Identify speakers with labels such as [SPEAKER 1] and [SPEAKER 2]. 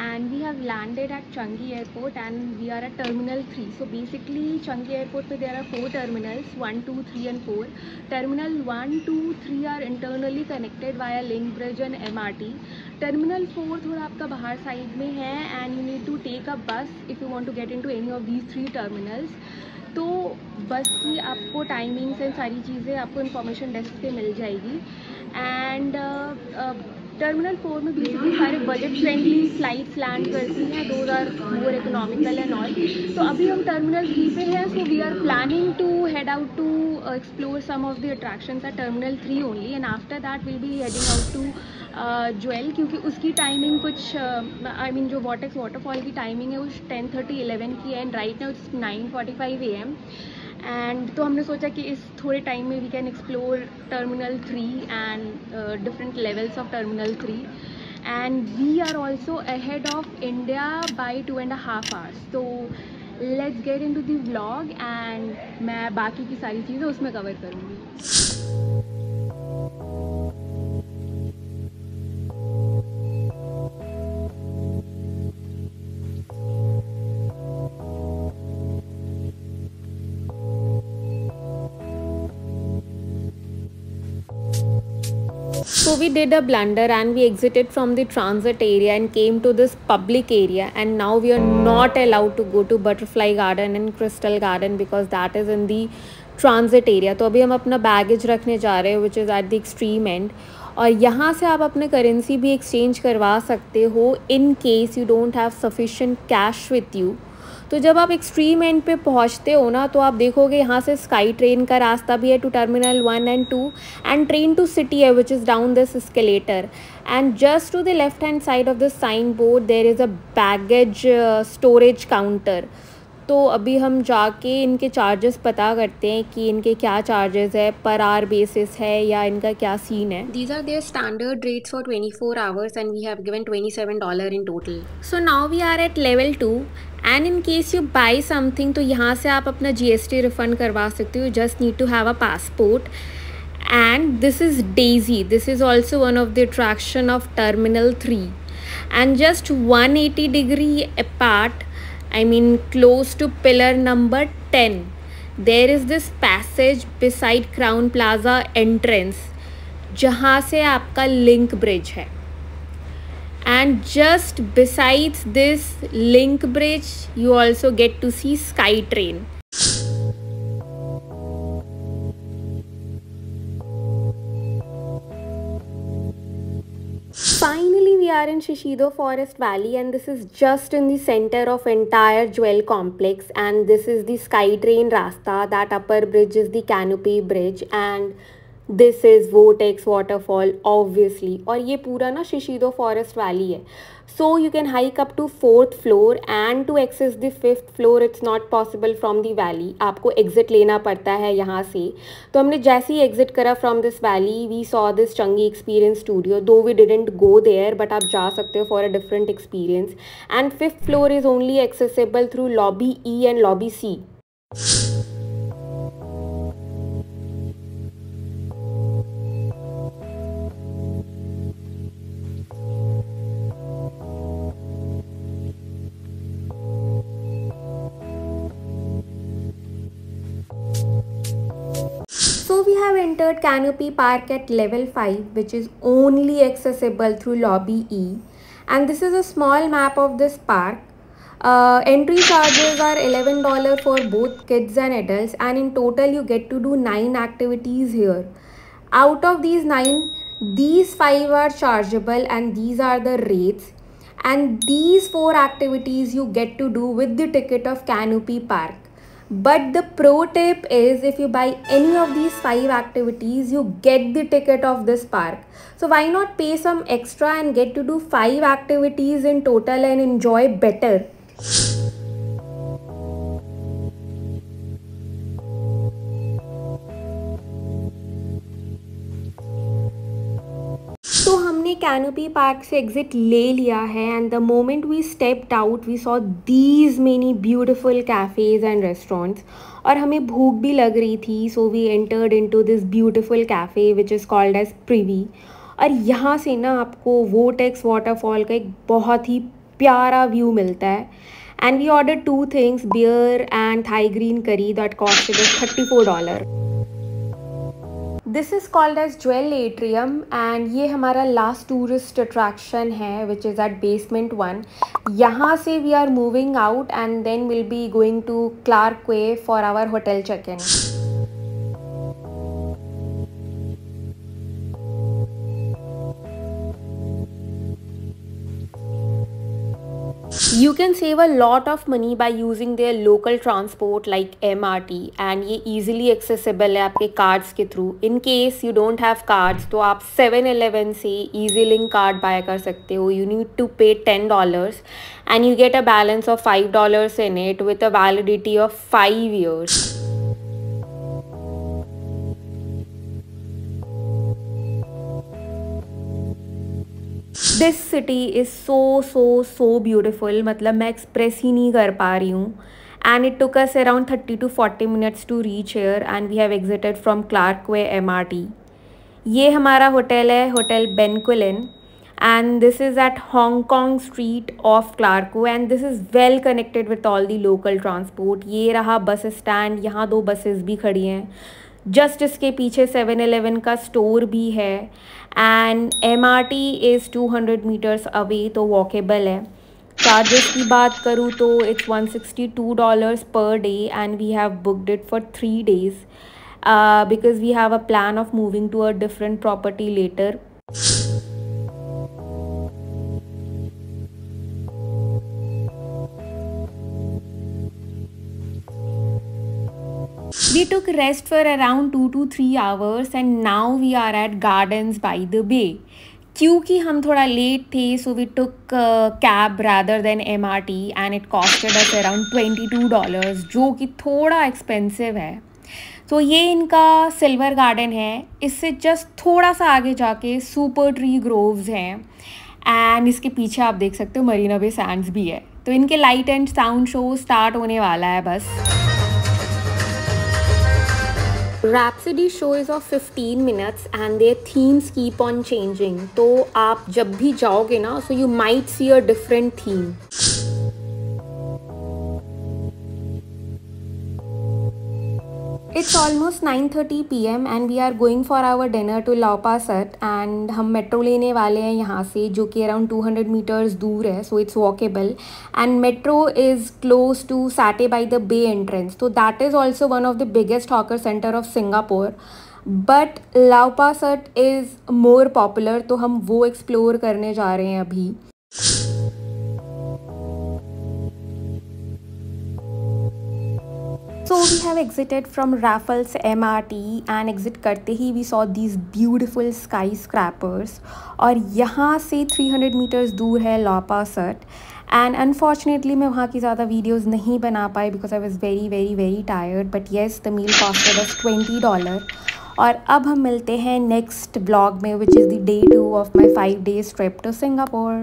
[SPEAKER 1] and we have landed at Changi Airport and we are at Terminal 3. So basically Changi Airport there are 4 terminals, 1, 2, 3 and 4. Terminal 1, 2, 3 are internally connected via link bridge and MRT. Terminal 4 थोड़ा आपका बाहर side में है and you need to take a bus if you want to get into any of these 3 terminals. तो बस की आपको timings and सारी चीज़ें आपको इन्फॉर्मेशन डेस्क पे मिल जाएगी. एंड टर्मिनल 4 में बेसिकली सारे बजट फ्रेंडली फ्लाइट्स लैंड करती हैं, those are more economical and all. तो अभी हम टर्मिनल 3 पे हैं, so we are planning to head out to explore some of the attractions at terminal 3 only and after that will be heading out to Jewel, क्योंकि उसकी timing कुछ I mean जो Vortex waterfall की timing है वो 10:30-11 की है and right now it's 9:45 AM. And तो हमने सोचा कि इस थोड़े टाइम में we can explore terminal 3 and different levels of terminal 3 and we are also ahead of India by 2.5 hours. तो let's get into the vlog and मैं बाकी की सारी चीज़ें उसमें कवर करूँगी.
[SPEAKER 2] So we did a blunder and we exited from the transit area and came to this public area, and now we are not allowed to go to Butterfly Garden and Crystal Garden because that is in the transit area. तो अभी हम अपना baggage रखने जा रहे हैं which is at the extreme end, और यहाँ से आप अपने करेंसी भी एक्सचेंज करवा सकते हो in case you don't have sufficient cash with you. तो जब आप एक्सट्रीम एंड पे पहुँचते हो ना, तो आप देखोगे यहाँ से स्काई ट्रेन का रास्ता भी है to terminal 1 and 2 and train to city है which is down this escalator. And just to the left hand side of the sign board there is a baggage storage counter. तो अभी हम जाके इनके चार्जेस पता करते हैं कि इनके क्या चार्जेस है, पर आवर बेसिस है या इनका क्या सीन है. These are their standard rates for 24 hours and we have given $27 in total. So now we are at level 2 and in case you buy something तो यहाँ से आप अपना GST रिफंड करवा सकते हो. You just need to have a passport. And this is Daisy. This is also one of the attraction of Terminal 3. And just 180-degree apart, I mean close to pillar number 10, there is this passage beside Crown Plaza entrance जहाँ से आपका link bridge है. And just besides this link bridge you also get to see Sky Train. Finally we are in Shishido Forest Valley and this is just in the center of entire Jewel complex, and this is the Sky Train Rasta. That upper bridge is the Canopy Bridge and this is Vortex Waterfall obviously. और ये पूरा ना Shishido Forest Valley है. So you can hike up to 4th floor and to access the 5th floor it's not possible from the valley. आपको exit लेना पड़ता है यहाँ से. तो हमने जैसे ही exit करा from this valley we saw this Changi Experience Studio, though we didn't go there but आप जा सकते हो for a different experience. And 5th floor is only accessible through lobby E and lobby C. So we have entered Canopy Park at level 5, which is only accessible through lobby E, and this is a small map of this park. Entry charges are $11 for both kids and adults, and in total you get to do 9 activities here. Out of these 9, these 5 are chargeable and these are the rates, and these 4 activities you get to do with the ticket of Canopy Park. But the pro tip is if you buy any of these 5 activities, you get the ticket of this park. So why not pay some extra and get to do 5 activities in total and enjoy better? तो हमने canopy park से exit ले लिया है and the moment we stepped out we saw these many beautiful cafes and restaurants, और हमें भूख भी लग रही थी. So we entered into this beautiful cafe which is called as Prive. और यहाँ से ना आपको वोटेक्स वाटरफॉल का एक बहुत ही प्यारा व्यू मिलता है. And we ordered 2 things, beer and Thai green curry that costed us $34. This is called as Jewel Atrium and ये हमारा last tourist attraction है which is at basement 1. यहाँ से we are moving out and then we'll be going to Clark Quay for our hotel check-in. You can save a lot of money by using their local transport like MRT and ये easily accessible है आपके cards के through. In case you don't have cards तो आप 7-Eleven से EasyLink card buy कर सकते हो. You need to pay $10 and you get a balance of $5 in it with a validity of 5 years. This city is so beautiful. मतलब मैं express ही नहीं कर पा रही हूँ. And it took us around 30 to 40 minutes to reach here and we have exited from Clark Quay MRT. ये हमारा hotel है, hotel Bencoolen, and this is at Hong Kong Street of Clark Quay and this is well connected with all the local transport. ये रहा bus stand, यहाँ 2 buses भी खड़ी हैं. Just इसके पीछे 7-Eleven का स्टोर भी है and MRT is 200 meters away तो वॉकेबल है. चार्जेस की बात करूँ तो it's $162 per day and we have booked it for 3 days because we have a plan of moving to a different property later. We took rest for around 2 to 3 hours and now we are at Gardens by the Bay. क्योंकि हम थोड़ा late थे so we took cab rather than MRT and it costed us around $22 जो कि थोड़ा expensive है. तो ये इनका सिल्वर गार्डन है. इससे जस्ट थोड़ा सा आगे जाके सुपर ट्री ग्रोव्स हैं एंड इसके पीछे आप देख सकते हो मरीना बे सैंड्स भी है. तो इनके light and sound show start होने वाला है बस. Rhapsody show is of 15 minutes and their themes keep on changing. तो आप जब भी जाओगे ना so you might see a different theme. It's almost 9:30 PM and we are going for our dinner to Lau Pa Sat and हम metro लेने वाले हैं यहाँ से जो कि around 200 meters दूर है so it's walkable and metro is close to Satay by the Bay entrance. So that is also one of the biggest hawker center of Singapore. But Lau Pa Sat is more popular तो हम वो explore करने जा रहे हैं अभी. So we have exited from Raffles MRT and exit करते ही we saw these beautiful skyscrapers और यहाँ से 300 meters दूर है ला पा सट and unfortunately मैं वहाँ की ज़्यादा videos नहीं बना पाई because I was very tired but yes the meal costed us $20. और अब हम मिलते हैं next vlog में which is the day 2 of my 5 days trip to Singapore.